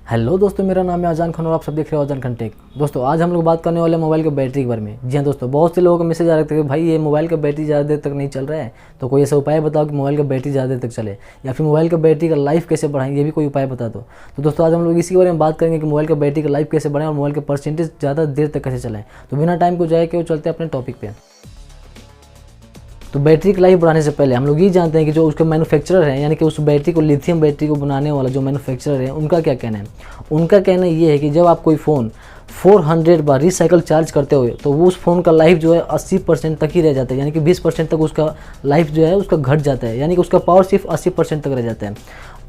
Hello दोस्तों, मेरा नाम है अजान खान और आप सब देख रहे हो अजान खान टेक। दोस्तों आज हम लोग बात करने वाले हैं मोबाइल के बैटरी के बारे में। जी हाँ दोस्तों, बहुत से लोगों का मैसेज आ रहा था कि भाई ये मोबाइल का बैटरी ज़्यादा देर तक नहीं चल रहा है, तो कोई ऐसा उपाय बताओ कि मोबाइल का बैटरी ज़्यादा देर तक चले, या फिर मोबाइल का बैटरी का लाइफ कैसे बढ़ाएं, ये भी कोई उपाय बता दो। तो दोस्तों आज हम लोग इसी के बारे में बात करेंगे कि मोबाइल का बैटरी का लाइफ कैसे बढ़ाएं और मोबाइल का परसेंटेज ज़्यादा देर तक कैसे चलाएं। तो बिना टाइम को जाए कि वो चलते हैं अपने टॉपिक पे। तो बैटरी की लाइफ बढ़ाने से पहले हम लोग ये जानते हैं कि जो उसके मैन्युफैक्चरर हैं, यानी कि उस बैटरी को लिथियम बैटरी को बनाने वाला जो मैन्युफैक्चरर है, उनका क्या कहना है। उनका कहना ये है कि जब आप कोई फ़ोन 400 बार रिसाइकल चार्ज करते हो तो वो उस फ़ोन का लाइफ जो है 80% तक ही रह जाता है, यानी कि 20% तक उसका लाइफ जो है उसका घट जाता है, यानी कि उसका पावर सिर्फ 80% तक रह जाता है।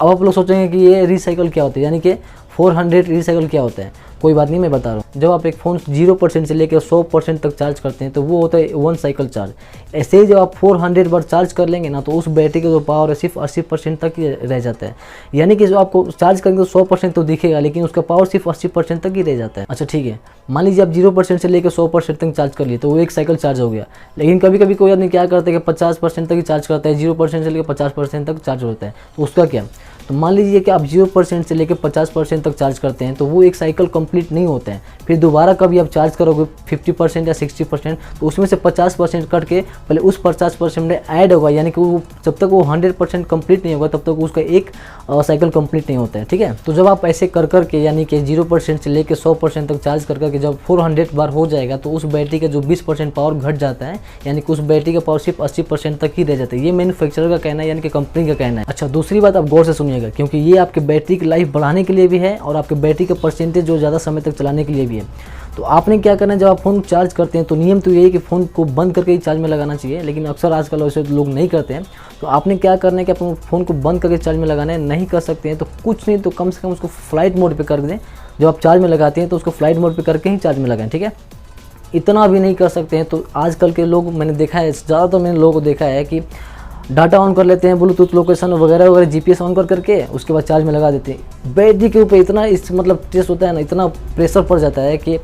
अब आप लोग सोचेंगे कि ये रिसाइकल क्या होता है, यानी कि 400 रिसाइकल क्या होता है। कोई बात नहीं, मैं बता रहा हूँ। जब आप एक फ़ोन 0% से लेकर 100% तक चार्ज करते हैं तो वो होता है 1 साइकिल चार्ज। ऐसे ही जब आप 400 बार चार्ज कर लेंगे ना, तो उस बैटरी का जो पावर है सिर्फ 80% तक ही रह जाता है, यानी कि जो आपको चार्ज करेंगे तो 100% तो दिखेगा, लेकिन उसका पावर सिर्फ 80% तक ही रह जाता है। अच्छा ठीक है, मान लीजिए आप 0% से लेकर 100% तक चार्ज कर लिए तो वो 1 साइकिल चार्ज हो गया। लेकिन कभी कभी कोई आदमी क्या करता है कि 50% तक ही चार्ज करता है, 0% से लेकर 50% तक चार्ज होता है, तो उसका क्या। तो मान लीजिए कि आप 0% से लेकर 50% तक चार्ज करते हैं तो वो 1 साइकिल कंप्लीट नहीं होता है। फिर दोबारा कभी आप चार्ज करोगे 50% या 60%, तो उसमें से 50% कट के पहले उस 50% में ऐड होगा, यानी कि वो जब तक वो 100% कंप्लीट नहीं होगा तब तक उसका एक साइकिल कंप्लीट नहीं होता है। ठीक है, तो जब आप ऐसे कर करके यानी कि 0% से लेकर 100% तक चार्ज कर करके जब 400 बार हो जाएगा तो उस बैटरी का जो 20% पावर घट जाता है, यानी कि उस बैटरी का पावर सिर्फ 80% तक ही रह जाता है। ये मैन्युफैक्चरर का कहना है, यानी कि कंपनी का कहना है। अच्छा दूसरी बात आप गौर से सुनिएगा, क्योंकि ये आपके बैटरी की लाइफ बढ़ाने के लिए भी है और आपके बैटरी का परसेंटेज जो ज़्यादा समय तक चलाने के लिए भी है। तो आपने क्या करना है, जब आप फ़ोन चार्ज करते हैं तो नियम तो यही है कि फ़ोन को बंद करके ही चार्ज में लगाना चाहिए, लेकिन अक्सर आजकल वैसे लोग नहीं करते हैं। तो आपने क्या करना है कि अपने फ़ोन को बंद करके चार्ज में लगाना है। नहीं कर सकते हैं तो कुछ नहीं तो कम से कम उसको फ्लाइट मोड पे कर दें। जब आप चार्ज में लगाते हैं तो उसको फ्लाइट मोड पे करके ही चार्ज में लगाएं। ठीक है, इतना भी नहीं कर सकते हैं तो आजकल के लोग, मैंने देखा है ज़्यादातर मैंने लोगों को देखा है कि डाटा ऑन कर लेते हैं, ब्लूटूथ लोकेशन वगैरह वगैरह जीपीएस ऑन कर करके उसके बाद चार्ज में लगा देते हैं। बैटरी के ऊपर इतना टेस्ट होता है ना, इतना प्रेशर पड़ जाता है कि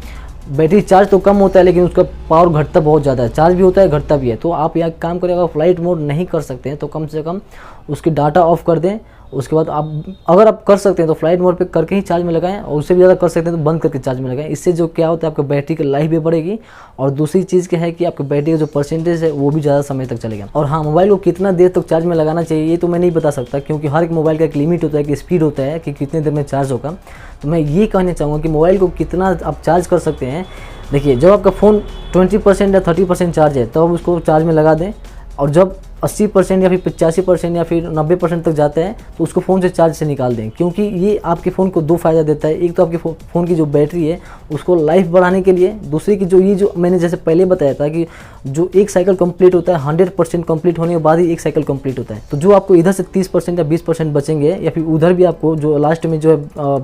बैटरी चार्ज तो कम होता है लेकिन उसका पावर घटता बहुत ज़्यादा है। चार्ज भी होता है, घटता भी है। तो आप यहाँ काम करें, अगर फ्लाइट मोड नहीं कर सकते हैं तो कम से कम उसकी डाटा ऑफ कर दें। उसके बाद आप अगर आप कर सकते हैं तो फ्लाइट मोड पे करके ही चार्ज में लगाएं, और उससे भी ज़्यादा कर सकते हैं तो बंद करके चार्ज में लगाएं। इससे जो क्या होता है, आपका बैटरी की लाइफ भी बढ़ेगी और दूसरी चीज़ क्या है कि आपके बैटरी का जो परसेंटेज है वो भी ज़्यादा समय तक चलेगा। और हाँ, मोबाइल को कितना देर तक चार्ज में लगाना चाहिए ये तो मैं नहीं बता सकता, क्योंकि हर एक मोबाइल का एक लिमिट होता है, कि स्पीड होता है कि कितने देर में चार्ज होगा। तो मैं ये कहना चाहूँगा कि मोबाइल को कितना आप चार्ज कर सकते हैं। देखिए, जब आपका फ़ोन 20% या 30% चार्ज है तब आप उसको चार्ज में लगा दें, और जब 80% या फिर 85% या फिर 90% तक जाता है तो उसको फ़ोन से चार्ज से निकाल दें, क्योंकि ये आपके फ़ोन को 2 फ़ायदा देता है। एक तो आपके फ़ोन की जो बैटरी है उसको लाइफ बढ़ाने के लिए, दूसरी की जो मैंने जैसे पहले बताया था कि जो 1 साइकिल कंप्लीट होता है 100% कंप्लीट होने के बाद ही 1 साइकिल कंप्लीट होता है। तो जो आपको इधर से 30% या 20% बचेंगे, या फिर उधर भी आपको जो लास्ट में जो है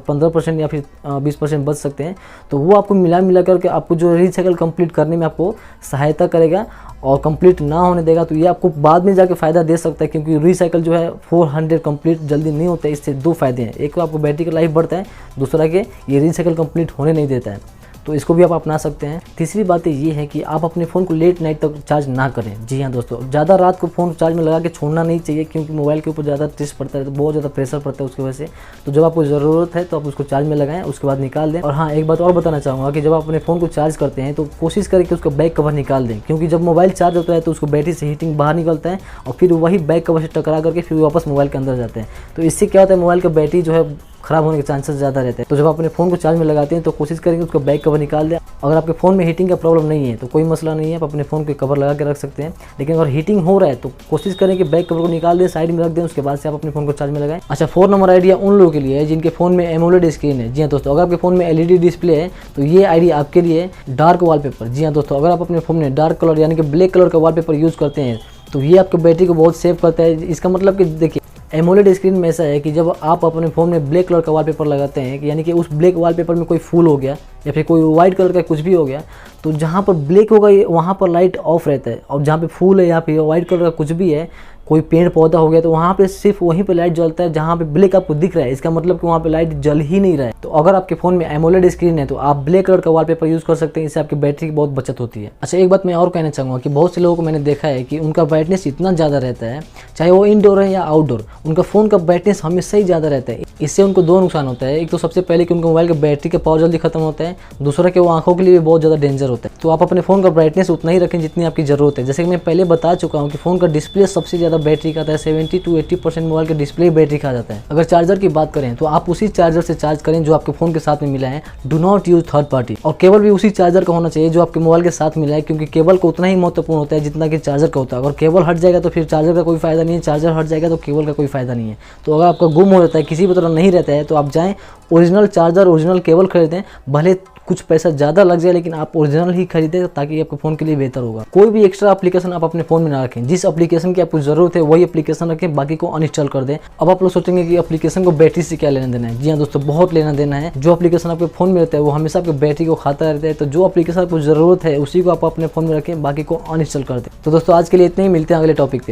15% या फिर 20% बच सकते हैं, तो वो आपको मिला करके आपको जो रिसाइकिल कंप्लीट करने में आपको सहायता करेगा और कंप्लीट ना होने देगा। तो ये आपको बाद में जाके फ़ायदा दे सकता है, क्योंकि रिसाइकिल जो है 400 कंप्लीट जल्दी नहीं होता है। इससे 2 फ़ायदे हैं, एक तो आपको बैटरी का लाइफ बढ़ता है, दूसरा कि ये रिसाइकिल कंप्लीट होने नहीं देता है। तो इसको भी आप अपना सकते हैं। तीसरी बात ये है कि आप अपने फ़ोन को लेट नाइट तक चार्ज ना करें। जी हाँ दोस्तों, ज़्यादा रात को फ़ोन चार्ज में लगा के छोड़ना नहीं चाहिए, क्योंकि मोबाइल के ऊपर ज़्यादा टेस्ट पड़ता है, तो बहुत ज़्यादा प्रेशर पड़ता है उसकी वजह से। तो जब आपको ज़रूरत है तो आप उसको चार्ज में लगाएं, उसके बाद निकाल दें। और हाँ, एक बात और बताना चाहूँगा कि जब आप अपने फ़ोन को चार्ज करते हैं तो कोशिश करें कि उसका बैक कवर निकाल दें, क्योंकि जब मोबाइल चार्ज होता है तो उसको बैटरी से हीटिंग बाहर निकलता है और फिर वही बैक कवर से टकरा करके फिर वापस मोबाइल के अंदर जाते हैं। तो इससे क्या होता है, मोबाइल का बैटरी जो है ख़राब होने के चांसेस ज़्यादा रहते हैं। तो जब आप अपने फ़ोन को चार्ज में लगाते हैं तो कोशिश करेंगे उसका बैक कवर निकाल दें। अगर आपके फ़ोन में हीटिंग का प्रॉब्लम नहीं है तो कोई मसला नहीं है, आप अपने फ़ोन के कवर लगा के रख सकते हैं। लेकिन अगर हीटिंग हो रहा है तो कोशिश करें कि बैक कवर को निकाल दें, साइड में रख दें, उसके बाद से आप अपने फ़ोन को चार्ज में लगाएं। अच्छा, 4 नंबर आइडिया उन लोगों के लिए है जिनके फ़ोन में एमोलेड स्क्रीन है। जी हाँ दोस्तों, अगर आपके फ़ोन में एलईडी डिस्प्ले है तो ये आईडी आपके लिए डार्क वॉलपेपर। जी हाँ दोस्तों, अगर आप अपने फ़ोन में डार्क कलर यानी कि ब्लैक कलर का वॉलपेपर यूज़ करते हैं तो ये आपके बैटरी को बहुत सेव करता है। इसका मतलब कि देखिए, एमोलेड स्क्रीन में ऐसा है कि जब आप अपने फ़ोन में ब्लैक कलर का वॉलपेपर लगाते हैं, यानी कि उस ब्लैक वॉलपेपर में कोई फूल हो गया या फिर कोई वाइट कलर का कुछ भी हो गया, तो जहाँ पर ब्लैक होगा वहाँ पर लाइट ऑफ रहता है, और जहाँ पे फूल है या फिर वाइट कलर का कुछ भी है, कोई पेड़ पौधा हो गया तो वहाँ पे सिर्फ वहीं पे लाइट जलता है जहाँ पे ब्लैक आपको दिख रहा है, इसका मतलब कि वहाँ पे लाइट जल ही नहीं रहा है। तो अगर आपके फ़ोन में एमोलेड स्क्रीन है तो आप ब्लैक कलर का वॉलपेपर यूज़ कर सकते हैं, इससे आपकी बैटरी की बहुत बचत होती है। अच्छा, एक बात मैं और कहना चाहूँगा कि बहुत से लोगों को मैंने देखा है कि उनका ब्राइटनेस इतना ज़्यादा रहता है, चाहे वो इंडोर है या आउटडोर, उनका फ़ोन का ब्राइटनेस हमेशा ही ज़्यादा रहता है। इससे उनको दो नुकसान होता है। एक तो सबसे पहले कि उनके मोबाइल का बैटरी का पावर जल्दी खत्म होता है, दूसरा कि वो आंखों के लिए भी बहुत ज़्यादा डेंजर होता है। तो आप अपने फ़ोन का ब्राइटनेस उतना ही रखें जितनी आपकी ज़रूरत है। जैसे कि मैं पहले बता चुका हूँ कि फ़ोन का डिस्प्ले सबसे ज़्यादा बैटरी खाता है, 70 to 80% मोबाइल का डिस्प्ले बैटरी खा जाता है। अगर चार्जर की बात करें तो आप उसी चार्जर से चार्ज करें जो आपके फ़ोन के साथ में मिला है। Do not use third party. और केबल भी उसी चार्जर का होना चाहिए जो आपके मोबाइल के साथ मिला है, क्योंकि केबल को उतना ही महत्वपूर्ण होता है जितना कि चार्जर का होता है। अगर केबल हट जाएगा तो फिर चार्जर का कोई फायदा नहीं है, चार्जर हट जाएगा तो केबल का कोई फायदा नहीं है। तो अगर आपका गुम हो जाता है, किसी भी तरह नहीं रहता है, तो आप जाएँ ओरिजिनल चार्जर, ओरिजिनल केबल खरीदें। भले कुछ पैसा ज़्यादा लग जाए लेकिन आप ओरिजिनल ही खरीदें ताकि आपके फ़ोन के लिए बेहतर होगा। कोई भी एक्स्ट्रा एप्लीकेशन आप अपने फ़ोन में ना रखें। जिस एप्लीकेशन की आपको ज़रूरत है वही एप्लीकेशन रखें, बाकी को अनइंस्टॉल कर दें। अब आप लोग सोचेंगे कि एप्लीकेशन को बैटरी से क्या लेना देना है। जी हाँ दोस्तों, बहुत लेना देना है। जो एप्लीकेशन आपके फ़ोन में रहता है वो हमेशा आपके बैटरी को खाता रहता है। तो जो एप्लीकेशन आपको ज़रूरत है उसी को आप अपने फ़ोन में रखें, बाकी को अनइंस्टॉल कर दें। तो दोस्तों आज के लिए इतने ही, मिलते हैं अगले टॉपिक पे।